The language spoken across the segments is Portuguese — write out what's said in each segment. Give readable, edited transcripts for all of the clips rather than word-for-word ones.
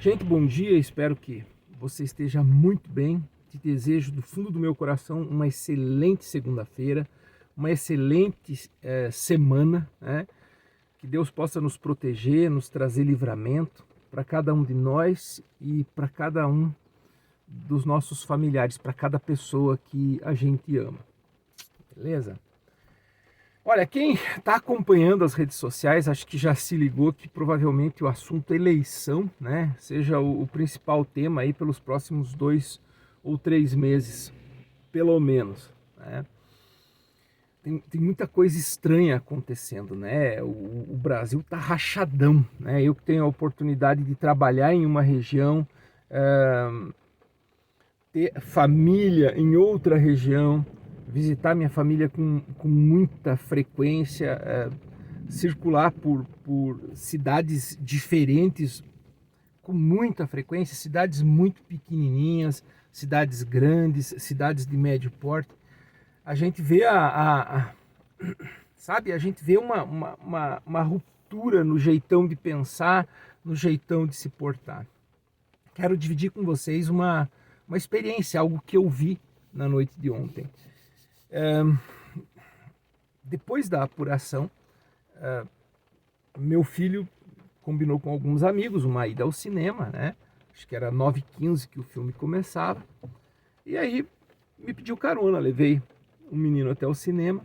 Gente, bom dia, espero que você esteja muito bem. Te desejo do fundo do meu coração uma excelente segunda-feira, uma excelente semana, né? Que Deus possa nos proteger, nos trazer livramento para cada um de nós e para cada um dos nossos familiares, para cada pessoa que a gente ama. Beleza? Olha, quem está acompanhando as redes sociais, acho que já se ligou que provavelmente o assunto eleição, né, seja o principal tema aí pelos próximos 2 ou 3 meses, pelo menos, né? Tem muita coisa estranha acontecendo, né? O Brasil tá rachadão, né? Eu que tenho a oportunidade de trabalhar em uma região, ter família em outra região, visitar minha família com muita frequência, circular por cidades diferentes com muita frequência, cidades muito pequenininhas, cidades grandes, cidades de médio porte. A gente vê sabe, a gente vê uma ruptura no jeitão de pensar, no jeitão de se portar. Quero dividir com vocês uma experiência, algo que eu vi na noite de ontem. Depois da apuração, meu filho combinou com alguns amigos uma ida ao cinema, né? Acho que era 9h15 que o filme começava. E aí me pediu carona, levei o menino até o cinema.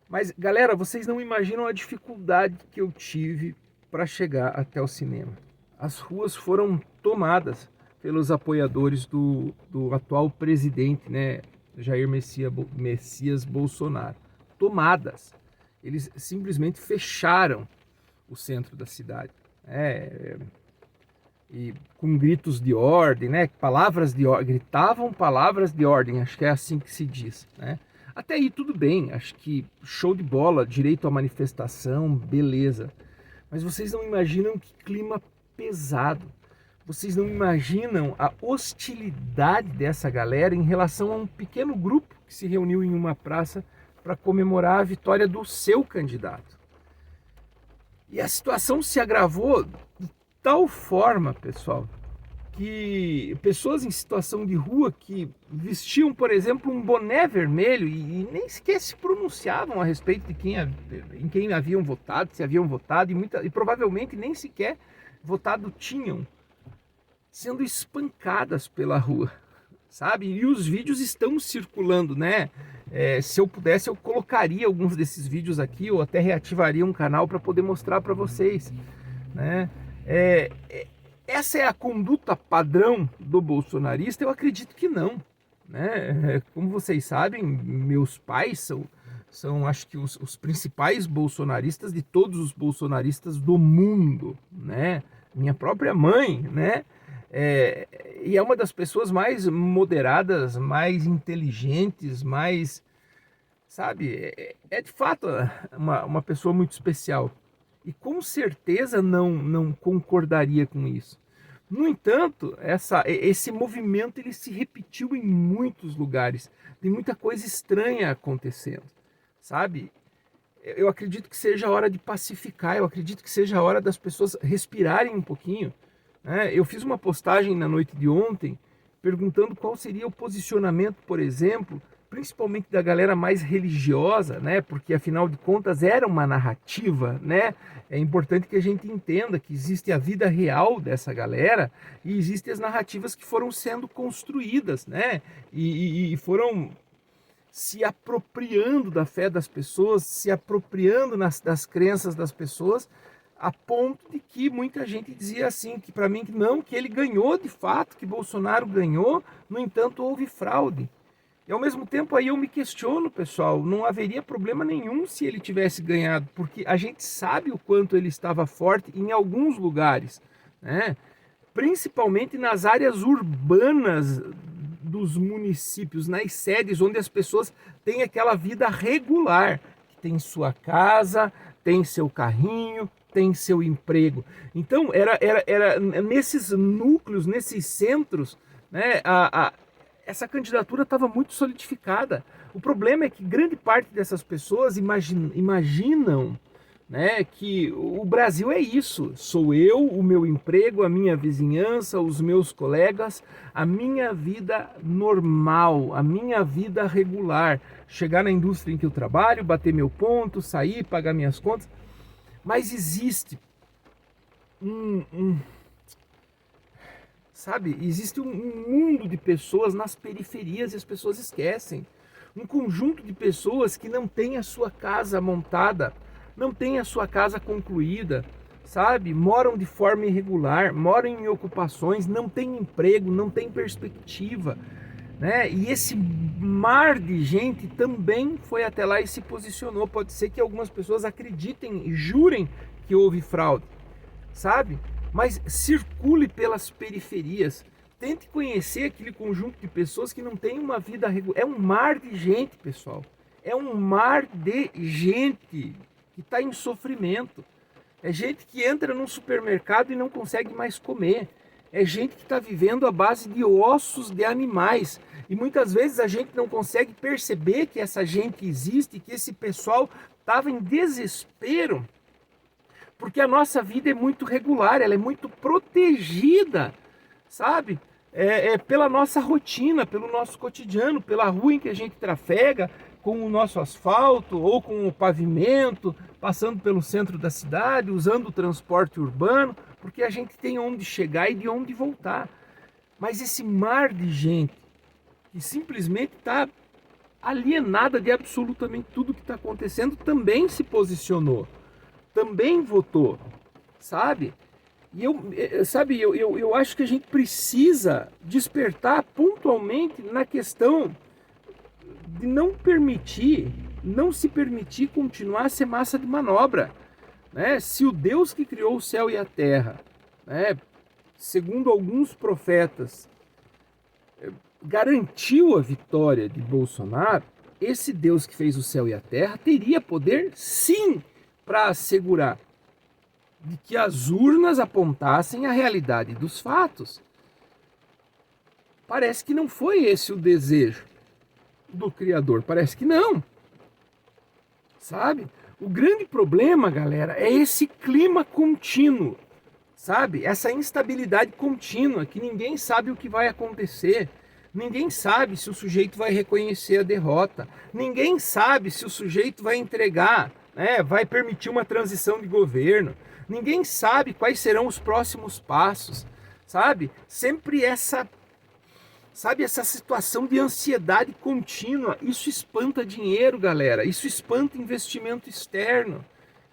Mas, galera, vocês não imaginam a dificuldade que eu tive para chegar até o cinema. As ruas foram tomadas pelos apoiadores do atual presidente, né, Jair Messias Bolsonaro. Tomadas. Eles simplesmente fecharam o centro da cidade. E com gritos de ordem, né, palavras de ordem, gritavam palavras de ordem, acho que é assim que se diz, né? Até aí tudo bem, acho que show de bola, direito à manifestação, beleza. Mas vocês não imaginam que clima pesado. Vocês não imaginam a hostilidade dessa galera em relação a um pequeno grupo que se reuniu em uma praça para comemorar a vitória do seu candidato. E a situação se agravou de tal forma, pessoal, que pessoas em situação de rua que vestiam, por exemplo, um boné vermelho e nem sequer se pronunciavam a respeito de em quem haviam votado, se haviam votado, e provavelmente nem sequer votado tinham, sendo espancadas pela rua, sabe? E os vídeos estão circulando, né? Se eu pudesse, eu colocaria alguns desses vídeos aqui, ou até reativaria um canal para poder mostrar para vocês, né? Essa é a conduta padrão do bolsonarista? Eu acredito que não, né? Como vocês sabem, meus pais são acho que os principais bolsonaristas de todos os bolsonaristas do mundo, né? Minha própria mãe, né? E é uma das pessoas mais moderadas, mais inteligentes, mais, sabe, de fato uma pessoa muito especial. E com certeza não concordaria com isso. No entanto, esse movimento ele se repetiu em muitos lugares. Tem muita coisa estranha acontecendo, sabe? Eu acredito que seja a hora de pacificar, eu acredito que seja a hora das pessoas respirarem um pouquinho, né? Eu fiz uma postagem na noite de ontem perguntando qual seria o posicionamento, por exemplo, principalmente da galera mais religiosa, né? Porque afinal de contas era uma narrativa, né? É importante que a gente entenda que existe a vida real dessa galera e existem as narrativas que foram sendo construídas, né? E foram se apropriando da fé das pessoas, se apropriando das crenças das pessoas, a ponto de que muita gente dizia assim, que para mim que não, que ele ganhou de fato, que Bolsonaro ganhou, no entanto houve fraude. E ao mesmo tempo aí eu me questiono, pessoal, não haveria problema nenhum se ele tivesse ganhado, porque a gente sabe o quanto ele estava forte em alguns lugares, né? Principalmente nas áreas urbanas dos municípios, nas sedes onde as pessoas têm aquela vida regular, que tem sua casa, tem seu carrinho, tem seu emprego. Então era nesses núcleos, nesses centros, né, essa candidatura estava muito solidificada. O problema é que grande parte dessas pessoas imaginam né? Que o Brasil é isso, sou eu, o meu emprego, a minha vizinhança, os meus colegas, a minha vida normal, a minha vida regular, chegar na indústria em que eu trabalho, bater meu ponto, sair, pagar minhas contas, mas existe sabe, existe um mundo de pessoas nas periferias e as pessoas esquecem. Um conjunto de pessoas que não tem a sua casa montada, não tem a sua casa concluída, sabe? Moram de forma irregular, moram em ocupações, não tem emprego, não tem perspectiva, né? E esse mar de gente também foi até lá e se posicionou. Pode ser que algumas pessoas acreditem e jurem que houve fraude, sabe? Mas circule pelas periferias, tente conhecer aquele conjunto de pessoas que não tem uma vida regular. É um mar de gente, pessoal. É um mar de gente que está em sofrimento. É gente que entra num supermercado e não consegue mais comer. É gente que está vivendo à base de ossos de animais. E muitas vezes a gente não consegue perceber que essa gente existe, que esse pessoal estava em desespero, porque a nossa vida é muito regular, ela é muito protegida, sabe? Pela nossa rotina, pelo nosso cotidiano, pela rua em que a gente trafega, com o nosso asfalto ou com o pavimento, passando pelo centro da cidade, usando o transporte urbano, porque a gente tem onde chegar e de onde voltar. Mas esse mar de gente que simplesmente está alienada de absolutamente tudo que está acontecendo também se posicionou, também votou, sabe? E eu acho que a gente precisa despertar pontualmente na questão de não se permitir continuar a ser massa de manobra, né? Se o Deus que criou o céu e a terra, né, segundo alguns profetas, garantiu a vitória de Bolsonaro, esse Deus que fez o céu e a terra teria poder, sim, para assegurar de que as urnas apontassem a realidade dos fatos. Parece que não foi esse o desejo do Criador, parece que não, sabe? O grande problema, galera, é esse clima contínuo, sabe? Essa instabilidade contínua, que ninguém sabe o que vai acontecer. Ninguém sabe se o sujeito vai reconhecer a derrota. Ninguém sabe se o sujeito vai entregar, né, vai permitir uma transição de governo. Ninguém sabe quais serão os próximos passos, sabe? Sempre essa situação de ansiedade contínua. Isso espanta dinheiro, galera. Isso espanta investimento externo,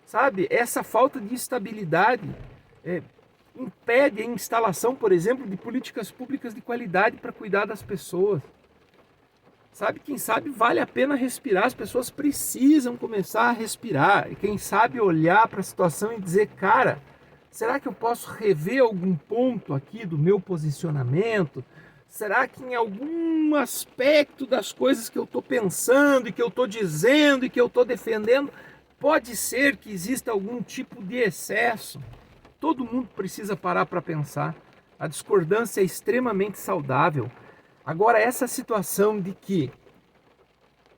sabe? Essa falta de estabilidade impede a instalação, por exemplo, de políticas públicas de qualidade para cuidar das pessoas. Sabe, quem sabe vale a pena respirar, as pessoas precisam começar a respirar. E quem sabe olhar para a situação e dizer, cara, será que eu posso rever algum ponto aqui do meu posicionamento? Será que em algum aspecto das coisas que eu estou pensando e que eu estou dizendo e que eu estou defendendo, pode ser que exista algum tipo de excesso? Todo mundo precisa parar para pensar. A discordância é extremamente saudável. Agora, essa situação de que,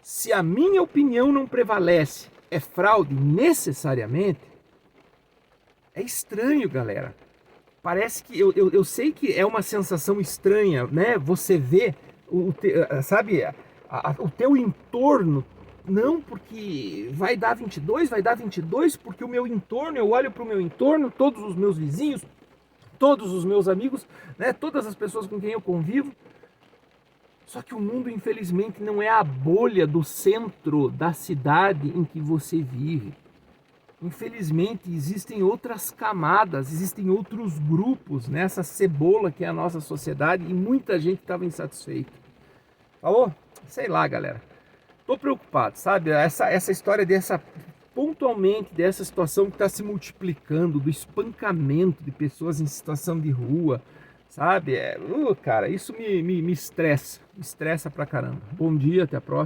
se a minha opinião não prevalece, é fraude necessariamente, é estranho, galera. Parece que, eu sei que é uma sensação estranha, né? Você vê, sabe, o teu entorno, não porque vai dar 22, porque o meu entorno, eu olho para o meu entorno, todos os meus vizinhos, todos os meus amigos, né? Todas as pessoas com quem eu convivo. Só que o mundo, infelizmente, não é a bolha do centro da cidade em que você vive. Infelizmente, existem outras camadas, existem outros grupos nessa cebola que é a nossa sociedade e muita gente estava insatisfeita. Falou? Sei lá, galera. Tô preocupado, sabe? Essa história pontualmente dessa situação que está se multiplicando, do espancamento de pessoas em situação de rua, sabe? Cara, isso me estressa pra caramba. Bom dia, até a próxima.